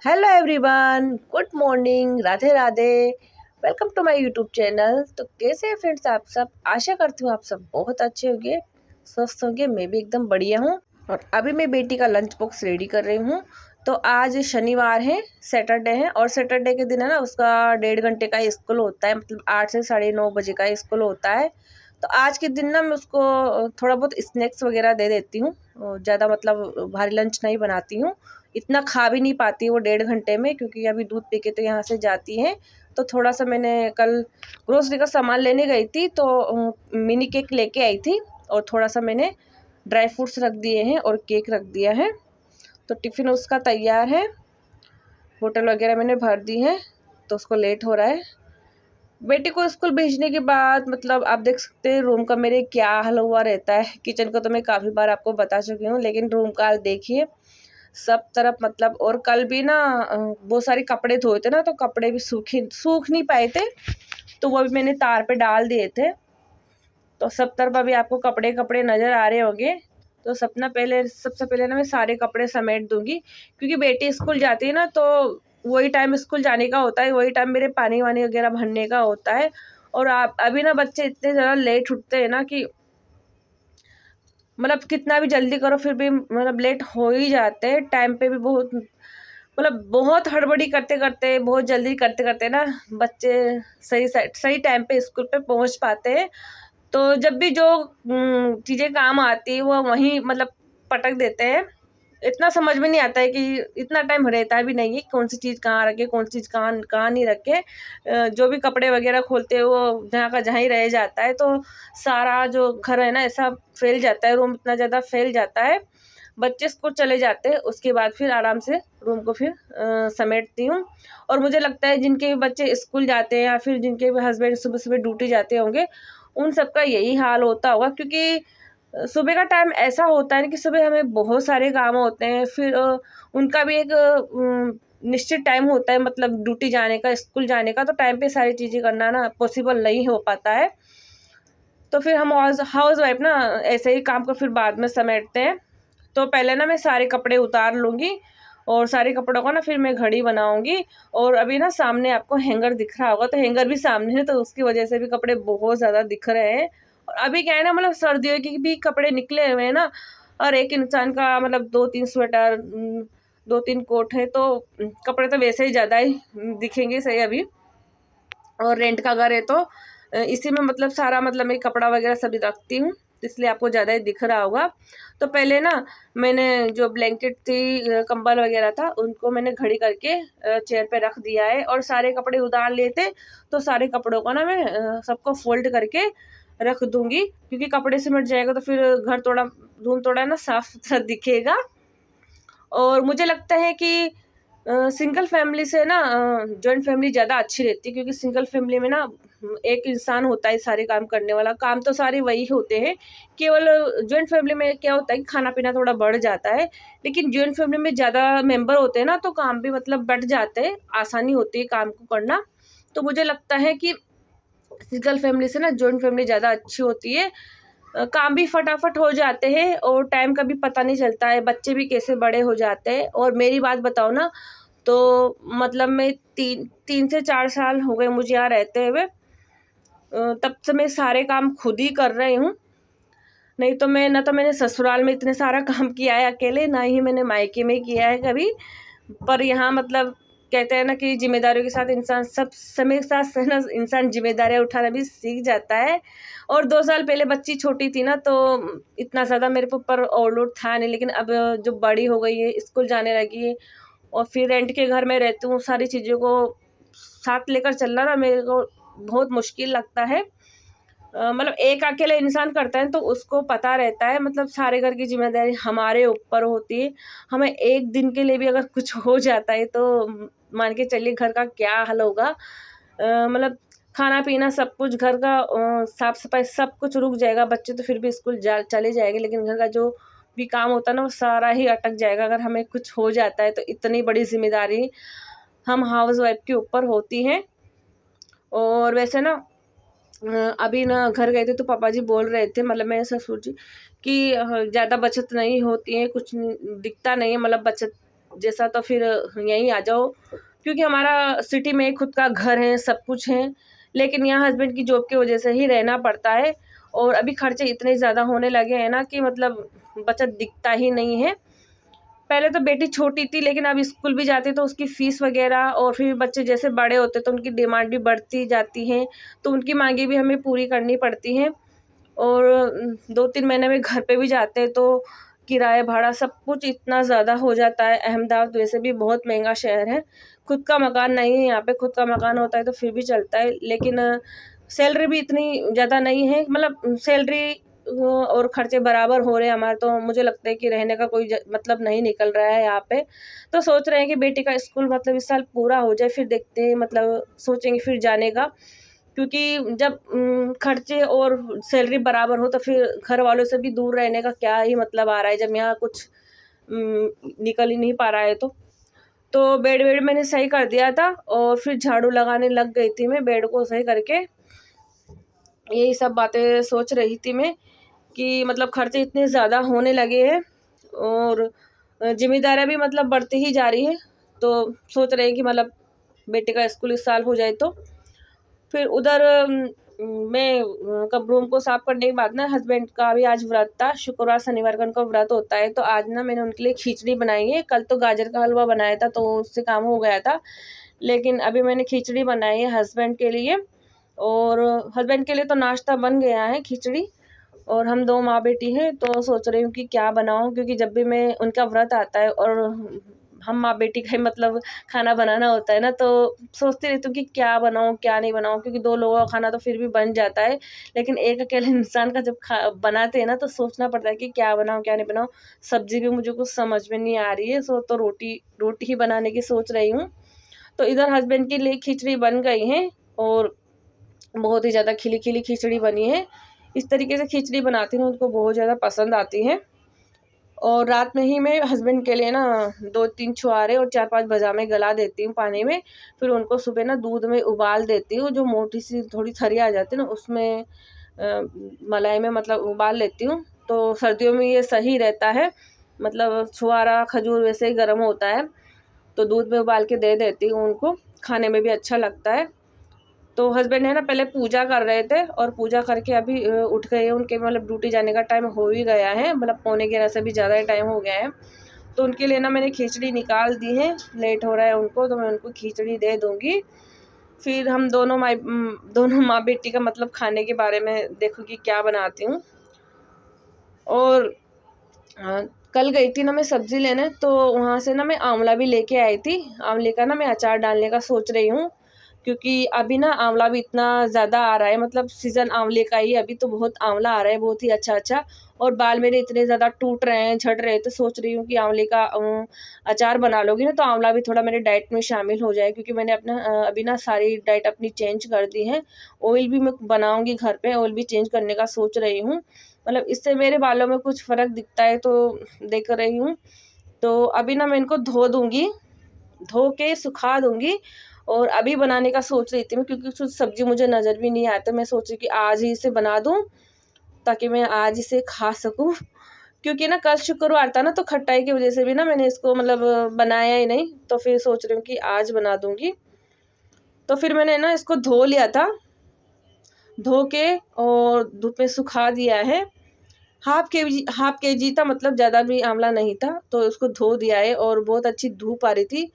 Hello everyone, good morning, Radhe Radhe. Welcome to my YouTube channel. तो कैसे हैं फ्रेंड्स आप सब? आशा करती हूँ आप सब बहुत अच्छे होंगे, स्वस्थ होंगे। मैं भी एकदम बढ़िया हूँ। और अभी मैं बेटी का लंच बॉक्स रेडी कर रही हूँ। तो आज शनिवार है, सैटरडे है, और सैटरडे के दिन है ना उसका 1.5 घंटे का स्कूल होता है, मतलब 8 से 9:30 बजे का स्कूल होता है। तो आज के दिन ना मैं उसको थोड़ा बहुत स्नैक्स वगैरह दे देती हूँ। ज़्यादा मतलब भारी लंच नहीं बनाती हूँ, इतना खा भी नहीं पाती वो 1.5 घंटे में, क्योंकि अभी दूध पी के तो यहाँ से जाती है। तो थोड़ा सा मैंने कल ग्रोसरी का सामान लेने गई थी, तो मिनी केक लेके आई थी, और थोड़ा सा मैंने ड्राई फ्रूट्स रख दिए हैं और केक रख दिया है। तो टिफ़िन उसका तैयार है, बोतल वगैरह मैंने भर दी है। तो उसको लेट हो रहा है। बेटी को स्कूल भेजने के बाद मतलब आप देख सकते हैं रूम का मेरे क्या हाल हुआ रहता है। किचन का तो मैं काफ़ी बार आपको बता चुकी हूँ, लेकिन रूम का हाल देखिए, सब तरफ मतलब। और कल भी ना बहुत सारे कपड़े धोए थे ना, तो कपड़े भी सूख नहीं पाए थे, तो वो भी मैंने तार पे डाल दिए थे। तो सब तरफ अभी आपको कपड़े कपड़े नज़र आ रहे होंगे। तो सबसे पहले ना मैं सारे कपड़े समेट दूंगी, क्योंकि बेटी स्कूल जाती है ना, तो वही टाइम स्कूल जाने का होता है, वही टाइम मेरे पानी वानी वगैरह भरने का होता है। और आप अभी ना बच्चे इतने ज़्यादा लेट उठते हैं ना कि मतलब कितना भी जल्दी करो फिर भी मतलब लेट हो ही जाते हैं। टाइम पे भी बहुत मतलब बहुत हड़बड़ी करते करते, बहुत जल्दी करते करते ना बच्चे सही टाइम पे स्कूल पे पहुंच पाते हैं। तो जब भी जो चीज़ें काम आती है वो वहीं मतलब पटक देते हैं। इतना समझ में नहीं आता है कि इतना टाइम रहता भी नहीं है कौन सी चीज़ कहाँ रखे, कौन सी चीज़ कहाँ कहाँ नहीं रखे। जो भी कपड़े वगैरह खोलते हैं वो जहाँ का जहाँ ही रह जाता है। तो सारा जो घर है ना ऐसा फैल जाता है, रूम इतना ज़्यादा फैल जाता है। बच्चे स्कूल चले जाते हैं, उसके बाद फिर आराम से रूम को फिर समेटती हूँ। और मुझे लगता है जिनके भी बच्चे स्कूल जाते हैं या फिर जिनके भी हस्बैंड सुबह सुबह ड्यूटी जाते होंगे, उन सबका यही हाल होता होगा। क्योंकि सुबह का टाइम ऐसा होता है ना कि सुबह हमें बहुत सारे काम होते हैं, फिर उनका भी एक निश्चित टाइम होता है, मतलब ड्यूटी जाने का, स्कूल जाने का। तो टाइम पे सारी चीज़ें करना ना पॉसिबल नहीं हो पाता है। तो फिर हम हाउस वाइफ ना ऐसे ही काम को फिर बाद में समेटते हैं। तो पहले ना मैं सारे कपड़े उतार लूँगी, और सारे कपड़ों का ना फिर मैं घड़ी बनाऊँगी। और अभी ना सामने आपको हैंगर दिख रहा होगा, तो हैंगर भी सामने है, तो उसकी वजह से भी कपड़े बहुत ज़्यादा दिख रहे हैं। और अभी क्या है ना, मतलब सर्दियों के भी कपड़े निकले हुए हैं ना, और एक इंसान का मतलब 2-3 स्वेटर, 2-3 कोट है, तो कपड़े तो वैसे ही ज़्यादा ही दिखेंगे सही अभी। और रेंट का घर है, तो इसी में मतलब सारा मतलब मैं कपड़ा वगैरह सभी रखती हूँ, इसलिए आपको ज़्यादा ही दिख रहा होगा। तो पहले ना मैंने जो ब्लैंकेट थी, कंबल वगैरह था, उनको मैंने घड़ी करके चेयर पे रख दिया है, और सारे कपड़े उतार लिए थे। तो सारे कपड़ों को ना मैं सबको फोल्ड करके रख दूंगी, क्योंकि कपड़े सिमट जाएगा तो फिर घर थोड़ा रूम थोड़ा ना साफ सुथरा दिखेगा। और मुझे लगता है कि सिंगल फैमिली से ना जॉइंट फैमिली ज़्यादा अच्छी रहती है, क्योंकि सिंगल फैमिली में ना एक इंसान होता है सारे काम करने वाला, काम तो सारे वही होते हैं। केवल जॉइंट फैमिली में क्या होता है कि खाना पीना थोड़ा बढ़ जाता है, लेकिन जॉइंट फैमिली में ज़्यादा मेंबर होते हैं ना, तो काम भी मतलब बढ़ जाते हैं, आसानी होती है काम को करना। तो मुझे लगता है कि सिंगल फैमिली से ना जॉइंट फैमिली ज़्यादा अच्छी होती है। काम भी फटाफट हो जाते हैं, और टाइम का भी पता नहीं चलता है, बच्चे भी कैसे बड़े हो जाते हैं। और मेरी बात बताओ ना, तो मतलब मैं 3 से 4 साल हो गए मुझे यहाँ रहते हुए। तब से मैं सारे काम खुद ही कर रही हूँ। नहीं तो मैं ना, तो मैंने ससुराल में इतने सारा काम किया है अकेले, ना ही मैंने मायके में किया है कभी। पर यहाँ मतलब कहते हैं ना कि जिम्मेदारियों के साथ इंसान सब समय के साथ ना इंसान जिम्मेदारियाँ उठाना भी सीख जाता है। और 2 साल पहले बच्ची छोटी थी ना, तो इतना ज़्यादा मेरे ऊपर ओवरलोड था नहीं, लेकिन अब जो बड़ी हो गई है, स्कूल जाने लगी है, और फिर रेंट के घर में रहती हूँ, सारी चीज़ों को साथ लेकर चलना ना मेरे को बहुत मुश्किल लगता है। मतलब एक अकेले इंसान करता है तो उसको पता रहता है, मतलब सारे घर की जिम्मेदारी हमारे ऊपर होती है। हमें एक दिन के लिए भी अगर कुछ हो जाता है तो मान के चलिए घर का क्या हाल होगा। मतलब खाना पीना सब कुछ घर का, साफ सफाई सब कुछ रुक जाएगा। बच्चे तो फिर भी स्कूल चले जाएंगे, लेकिन घर का जो भी काम होता है ना वो सारा ही अटक जाएगा अगर हमें कुछ हो जाता है। तो इतनी बड़ी जिम्मेदारी हम हाउस वाइफ के ऊपर होती है। और वैसे ना अभी ना घर गए थे तो पापा जी बोल रहे थे, मतलब मेरे ससुर जी, कि ज़्यादा बचत नहीं होती है, कुछ दिखता नहीं है मतलब बचत जैसा तो फिर यहीं आ जाओ, क्योंकि हमारा सिटी में खुद का घर है, सब कुछ है, लेकिन यहाँ हस्बैंड की जॉब की वजह से ही रहना पड़ता है। और अभी खर्चे इतने ज़्यादा होने लगे हैं ना कि मतलब बचत दिखता ही नहीं है। पहले तो बेटी छोटी थी, लेकिन अब स्कूल भी जाती तो उसकी फ़ीस वग़ैरह, और फिर बच्चे जैसे बड़े होते तो उनकी डिमांड भी बढ़ती जाती हैं, तो उनकी माँगें भी हमें पूरी करनी पड़ती हैं। और 2-3 महीने में घर पे भी जाते हैं तो किराया भाड़ा सब कुछ इतना ज़्यादा हो जाता है। अहमदाबाद वैसे भी बहुत महंगा शहर है। खुद का मकान नहीं है यहाँ पे, खुद का मकान होता है तो फिर भी चलता है, लेकिन सैलरी भी इतनी ज़्यादा नहीं है। मतलब सैलरी और खर्चे बराबर हो रहे हैं हमारे, तो मुझे लगता है कि रहने का कोई मतलब नहीं निकल रहा है यहाँ पे। तो सोच रहे हैं कि बेटी का स्कूल मतलब इस साल पूरा हो जाए, फिर देखते हैं, मतलब सोचेंगे फिर जाने का। क्योंकि जब खर्चे और सैलरी बराबर हो तो फिर घर वालों से भी दूर रहने का क्या ही मतलब आ रहा है, जब यहाँ कुछ निकल ही नहीं पा रहा है तो बेड वेड मैंने सही कर दिया था, और फिर झाड़ू लगाने लग गई थी मैं बेड को सही करके। यही सब बातें सोच रही थी मैं कि मतलब खर्चे इतने ज़्यादा होने लगे हैं, और ज़िम्मेदारियाँ भी मतलब बढ़ती ही जा रही है। तो सोच रहे हैं कि मतलब बेटे का स्कूल इस साल हो जाए तो फिर उधर मैं कब रूम को साफ़ करने के बाद ना, हस्बैंड का भी आज व्रत था, शुक्रवार शनिवार का उनका व्रत होता है, तो आज ना मैंने उनके लिए खिचड़ी बनाई है। कल तो गाजर का हलवा बनाया था तो उससे काम हो गया था, लेकिन अभी मैंने खिचड़ी बनाई है हस्बैंड के लिए। और हस्बैंड के लिए तो नाश्ता बन गया है खिचड़ी, और हम 2 माँ बेटी हैं, तो सोच रही हूँ कि क्या बनाऊँ, क्योंकि जब भी मैं उनका व्रत आता है और हम माँ बेटी का ही मतलब खाना बनाना होता है ना, तो सोचती रहती हूँ कि क्या बनाऊँ, क्या नहीं बनाऊँ, क्योंकि 2 लोगों का खाना तो फिर भी बन जाता है, लेकिन एक अकेले इंसान का जब बनाते हैं ना, तो सोचना पड़ता है कि क्या बनाऊँ, क्या नहीं बनाऊँ। सब्ज़ी भी मुझे कुछ समझ में नहीं आ रही है, तो रोटी ही बनाने की सोच रही हूँ। तो इधर हस्बैंड के लिए खिचड़ी बन गई है, और बहुत ही ज़्यादा खिली-खिली खिचड़ी बनी है। इस तरीके से खिचड़ी बनाती हूँ, उनको बहुत ज़्यादा पसंद आती है। और रात में ही मैं हस्बैंड के लिए ना 2-3 छुहारे और 4-5 बादामें गला देती हूँ पानी में, फिर उनको सुबह ना दूध में उबाल देती हूँ, जो मोटी सी थोड़ी थरी आ जाती है ना, उसमें मलाई में मतलब उबाल लेती हूँ। तो सर्दियों में ये सही रहता है, मतलब छुहारा खजूर वैसे ही गर्म होता है, तो दूध में उबाल के दे देती हूँ उनको, खाने में भी अच्छा लगता है। तो हस्बैंड है ना पहले पूजा कर रहे थे, और पूजा करके अभी उठ गए हैं, उनके मतलब ड्यूटी जाने का टाइम हो ही गया है, मतलब 11:45 से भी ज़्यादा ही टाइम हो गया है। तो उनके लिए ना मैंने खिचड़ी निकाल दी है, लेट हो रहा है उनको, तो मैं उनको खिचड़ी दे दूँगी। फिर हम दोनों माँ बेटी का मतलब खाने के बारे में देखूँगी क्या बनाती हूँ। और कल गई थी ना मैं सब्ज़ी लेने, तो वहाँ से ना मैं आंवला भी लेके आई थी। आंवले का ना मैं अचार डालने का सोच रही हूँ, क्योंकि अभी ना आंवला भी इतना ज़्यादा आ रहा है, मतलब सीज़न आंवले का ही अभी, तो बहुत आंवला आ रहा है, बहुत ही अच्छा-अच्छा। और बाल मेरे इतने ज़्यादा टूट रहे हैं, झड़ रहे हैं, तो सोच रही हूँ कि आंवले का अचार बना लूँगी ना, तो आंवला भी थोड़ा मेरे डाइट में शामिल हो जाए, क्योंकि मैंने अपना अभी ना सारी डाइट अपनी चेंज कर दी है। ऑयल भी मैं बनाऊँगी घर पे, ऑयल भी चेंज करने का सोच रही हूँ। मतलब इससे मेरे बालों में कुछ फ़र्क दिखता है, तो देख रही हूँ। तो अभी ना मैं इनको धो दूँगी, धो के सुखा दूँगी, और अभी बनाने का सोच रही थी मैं, क्योंकि कुछ सब्ज़ी मुझे नज़र भी नहीं आया, तो मैं सोची कि आज ही इसे बना दूँ, ताकि मैं आज इसे खा सकूँ। क्योंकि ना कल शुक्रवार था ना, तो खटाई की वज़ह से भी ना मैंने इसको मतलब बनाया ही नहीं, तो फिर सोच रही हूँ कि आज बना दूँगी। तो फिर मैंने ना इसको धो लिया था, धो के और धूप में सुखा दिया है। हाफ़ केजी था, मतलब ज़्यादा भी आंवला नहीं था, तो उसको धो दिया है, और बहुत अच्छी धूप आ रही थी,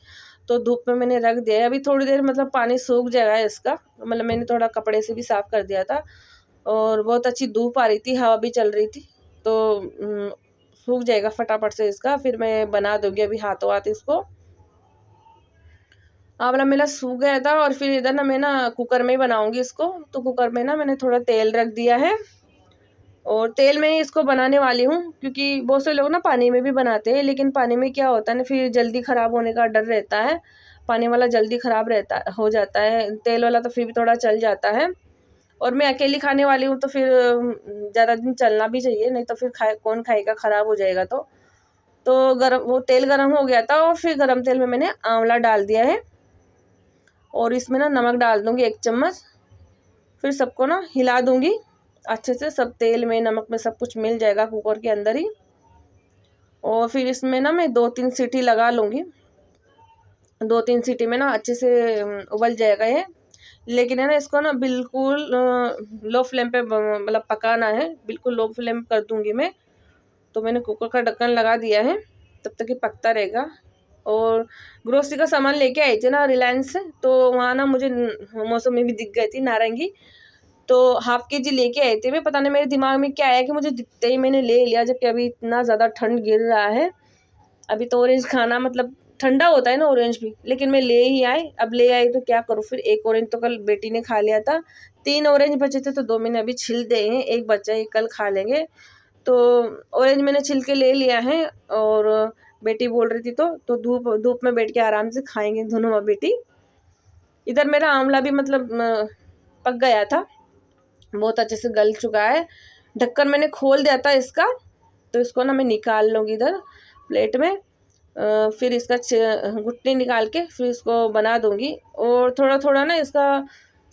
तो धूप में मैंने रख दिया है। अभी थोड़ी देर मतलब पानी सूख जाएगा इसका, मतलब मैंने थोड़ा कपड़े से भी साफ़ कर दिया था, और बहुत अच्छी धूप आ रही थी, हवा भी चल रही थी, तो सूख जाएगा फटाफट से इसका, फिर मैं बना दूँगी अभी हाथों-हाथ इसको। आंवला मेरा सूख गया था, और फिर इधर ना मैं ना कुकर में ही बनाऊँगी इसको, तो कुकर में ना मैंने थोड़ा तेल रख दिया है, और तेल में ही इसको बनाने वाली हूँ, क्योंकि बहुत से लोग ना पानी में भी बनाते हैं, लेकिन पानी में क्या होता है ना, फिर जल्दी ख़राब होने का डर रहता है। पानी वाला जल्दी ख़राब हो जाता है, तेल वाला तो फिर भी थोड़ा चल जाता है। और मैं अकेली खाने वाली हूँ, तो फिर ज़्यादा दिन चलना भी चाहिए, नहीं तो फिर कौन खाएगा, ख़राब हो जाएगा तो। वो तेल गरम हो गया था, और फिर गरम तेल में मैंने आंवला डाल दिया है, और इसमें ना नमक डाल दूँगी 1 चम्मच। फिर सबको ना हिला दूँगी अच्छे से, सब तेल में, नमक में सब कुछ मिल जाएगा कुकर के अंदर ही। और फिर इसमें ना मैं 2-3 सीटी लगा लूँगी। 2-3 सीटी में ना अच्छे से उबल जाएगा ये। लेकिन है ना इसको ना बिल्कुल लो फ्लेम पे मतलब पकाना है, बिल्कुल लो फ्लेम कर दूँगी मैं। तो मैंने कुकर का ढक्कन लगा दिया है, तब तक ये पकता रहेगा। और ग्रोसरी का सामान लेके आई थी ना रिलायंस से, तो वहाँ ना मुझे मौसमी भी दिख गई थी नारंगी, तो हाफ केजी लेके आए थे। मैं पता नहीं मेरे दिमाग में क्या आया कि मुझे दिखते ही मैंने ले लिया, जबकि अभी इतना ज़्यादा ठंड गिर रहा है। अभी तो ऑरेंज खाना मतलब ठंडा होता है ना ऑरेंज भी, लेकिन मैं ले ही आई। अब ले आई तो क्या करूँ फिर, एक ऑरेंज तो कल बेटी ने खा लिया था, 3 ऑरेंज बचे थे तो 2 मैंने अभी छिल दिए हैं, एक बच्चा ही कल खा लेंगे। तो ऑरेंज मैंने छिल के ले लिया है। और बेटी बोल रही थी तो धूप में बैठ के आराम से खाएंगे दोनों माँ बेटी। इधर मेरा आंवला भी मतलब पक गया था, बहुत अच्छे से गल चुका है। ढक्कन मैंने खोल दिया था इसका, तो इसको ना मैं निकाल लूँगी इधर प्लेट में। फिर इसका गुठली निकाल के फिर इसको बना दूँगी। और थोड़ा थोड़ा ना इसका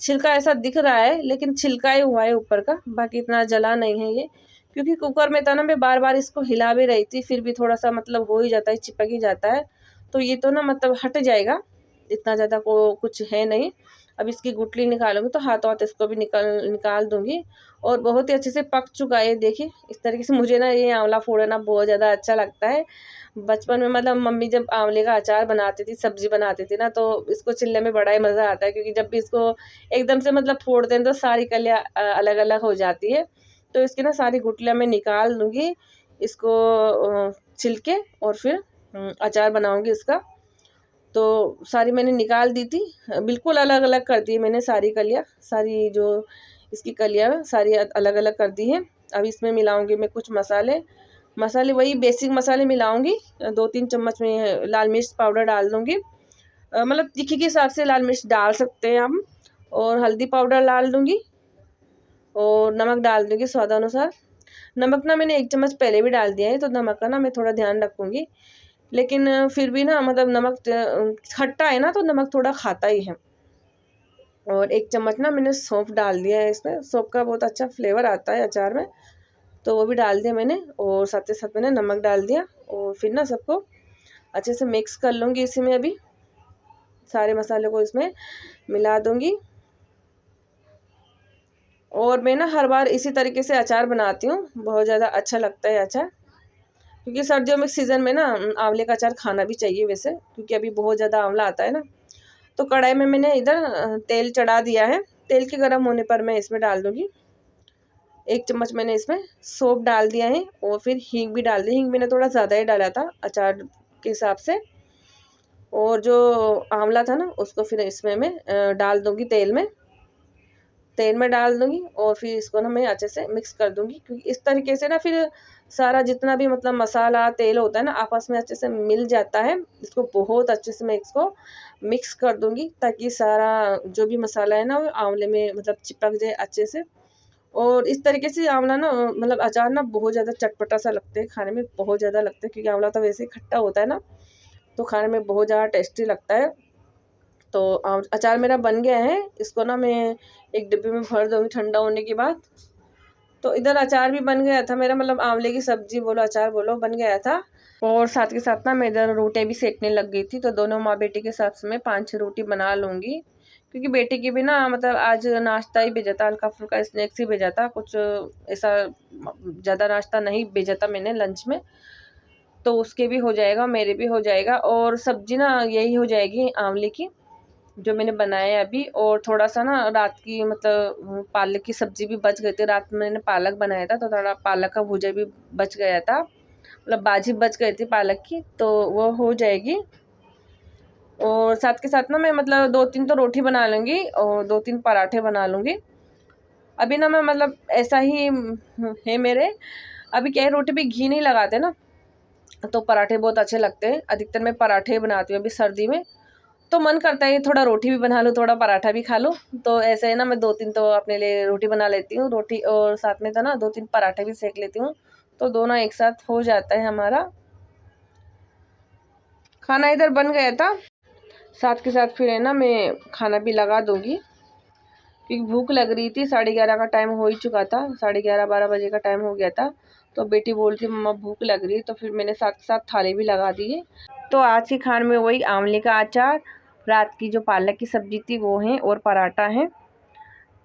छिलका ऐसा दिख रहा है, लेकिन छिलका ही हुआ है ऊपर का, बाकी इतना जला नहीं है ये। क्योंकि कुकर में था ना, मैं बार बार इसको हिला भी रही थी, फिर भी थोड़ा सा मतलब हो ही जाता है, चिपक ही जाता है। तो ये तो ना मतलब हट जाएगा, इतना ज़्यादा को कुछ है नहीं। अब इसकी गुठली निकालूंगी तो हाथों हाथ इसको भी निकाल दूंगी। और बहुत ही अच्छे से पक चुका है, देखिए इस तरीके से। मुझे ना ये आंवला फोड़ना बहुत ज़्यादा अच्छा लगता है। बचपन में मतलब मम्मी जब आंवले का अचार बनाती थी, सब्जी बनाती थी ना, तो इसको छिलने में बड़ा ही मज़ा आता है। क्योंकि जब भी इसको एकदम से मतलब फोड़ते हैं तो सारी कलियाँ अलग अलग हो जाती है। तो इसकी ना सारी गुठलियाँ मैं निकाल दूँगी, इसको छिल के, और फिर अचार बनाऊँगी इसका। तो सारी मैंने निकाल दी थी, बिल्कुल अलग अलग कर दी मैंने सारी कलियाँ, सारी जो इसकी कलियाँ सारी अलग अलग कर दी है। अब इसमें मिलाऊंगी मैं कुछ मसाले वही बेसिक मसाले मिलाऊंगी। 2-3 चम्मच में लाल मिर्च पाउडर डाल दूंगी, मतलब तीखी के हिसाब से लाल मिर्च डाल सकते हैं हम। और हल्दी पाउडर डाल दूंगी, और नमक डाल दूंगी स्वादानुसार। नमक ना मैंने 1 चम्मच पहले भी डाल दिया है, तो नमक का ना मैं थोड़ा ध्यान रखूँगी। लेकिन फिर भी ना मतलब नमक खट्टा है ना, तो नमक थोड़ा खाता ही है। और 1 चम्मच ना मैंने सौंफ डाल दिया है इसमें, सौंफ का बहुत अच्छा फ्लेवर आता है अचार में, तो वो भी डाल दिया मैंने। और साथ ही साथ मैंने नमक डाल दिया, और फिर ना सबको अच्छे से मिक्स कर लूँगी। इसी में अभी सारे मसाले को इसमें मिला दूँगी। और मैं ना हर बार इसी तरीके से अचार बनाती हूँ, बहुत ज़्यादा अच्छा लगता है अचार। क्योंकि सर्दियों में सीज़न में ना आंवले का अचार खाना भी चाहिए वैसे, क्योंकि अभी बहुत ज़्यादा आंवला आता है ना। तो कढ़ाई में मैंने इधर तेल चढ़ा दिया है, तेल के गर्म होने पर मैं इसमें डाल दूँगी 1 चम्मच मैंने इसमें सौंफ डाल दिया है, और फिर हींग भी डाल दी। हींग मैंने थोड़ा ज़्यादा ही डाला था अचार के हिसाब से। और जो आंवला था ना, उसको फिर इसमें मैं डाल दूँगी तेल में डाल दूँगी। और फिर इसको ना मैं अच्छे से मिक्स कर दूँगी, क्योंकि इस तरीके से ना फिर सारा जितना भी मतलब मसाला तेल होता है ना, आपस में अच्छे से मिल जाता है। इसको बहुत अच्छे से मैं इसको मिक्स कर दूँगी, ताकि सारा जो भी मसाला है ना वो आंवले में मतलब चिपक जाए अच्छे से। और इस तरीके से आंवला ना मतलब अचार ना बहुत ज़्यादा चटपटा सा लगता है, खाने में बहुत ज़्यादा लगता है। क्योंकि आंवला तो वैसे ही खट्टा होता है ना, तो खाने में बहुत ज़्यादा टेस्टी लगता है। तो अचार मेरा बन गया है, इसको ना मैं एक डिब्बे में भर दूँगी ठंडा होने के बाद। तो इधर अचार भी बन गया था मेरा, मतलब आंवले की सब्जी बोलो अचार बोलो बन गया था। और साथ के साथ ना मैं इधर रोटियाँ भी सेकने लग गई थी। तो दोनों माँ बेटी के हिसाब से मैं 5-6 रोटी बना लूँगी, क्योंकि बेटी की भी ना मतलब आज नाश्ता ही भेजा था, हल्का फुल्का स्नैक्स ही भेजा था, कुछ ऐसा ज़्यादा नाश्ता नहीं भेजा था मैंने लंच में। तो उसके भी हो जाएगा, मेरे भी हो जाएगा। और सब्जी ना यही हो जाएगी आंवले की जो मैंने बनाया है अभी। और थोड़ा सा ना रात की मतलब पालक की सब्जी भी बच गई थी, रात में मैंने पालक बनाया था, तो थोड़ा पालक का भुजा भी बच गया था, मतलब भाजी बच गई थी पालक की, तो वो हो जाएगी। और साथ के साथ ना मैं मतलब 2-3 तो रोटी बना लूँगी, और 2-3 पराठे बना लूँगी। अभी ना मैं मतलब ऐसा ही है मेरे, अभी क्या है रोटी पे घी नहीं लगाते ना, तो पराठे बहुत अच्छे लगते हैं। अधिकतर मैं पराठे बनाती हूँ अभी सर्दी में, तो मन करता है थोड़ा रोटी भी बना लूँ, थोड़ा पराठा भी खा लूँ। तो ऐसे है ना, मैं 2-3 तो अपने लिए रोटी बना लेती हूँ, रोटी और साथ में तो ना 2-3 पराठे भी सेक लेती हूँ, तो दोनों एक साथ हो जाता है हमारा। खाना इधर बन गया था, साथ के साथ फिर है ना मैं खाना भी लगा दूँगी, क्योंकि भूख लग रही थी। 11:30 का टाइम हो ही चुका था, 11:30-12 बजे का टाइम हो गया था। तो बेटी बोल रही मम्मा भूख लग रही है, तो फिर मैंने साथ साथ थाली भी लगा दी है। तो आज के खाने में वही आंवले का अचार, रात की जो पालक की सब्जी थी वो है, और पराठा है।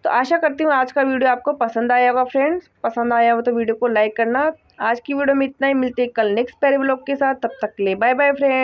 तो आशा करती हूँ आज का वीडियो आपको पसंद आया होगा फ्रेंड्स। पसंद आया हो तो वीडियो को लाइक करना। आज की वीडियो में इतना ही, मिलते हैं कल नेक्स्ट प्यारे व्लॉग के साथ। तब तक के लिए बाय बाय फ्रेंड्स।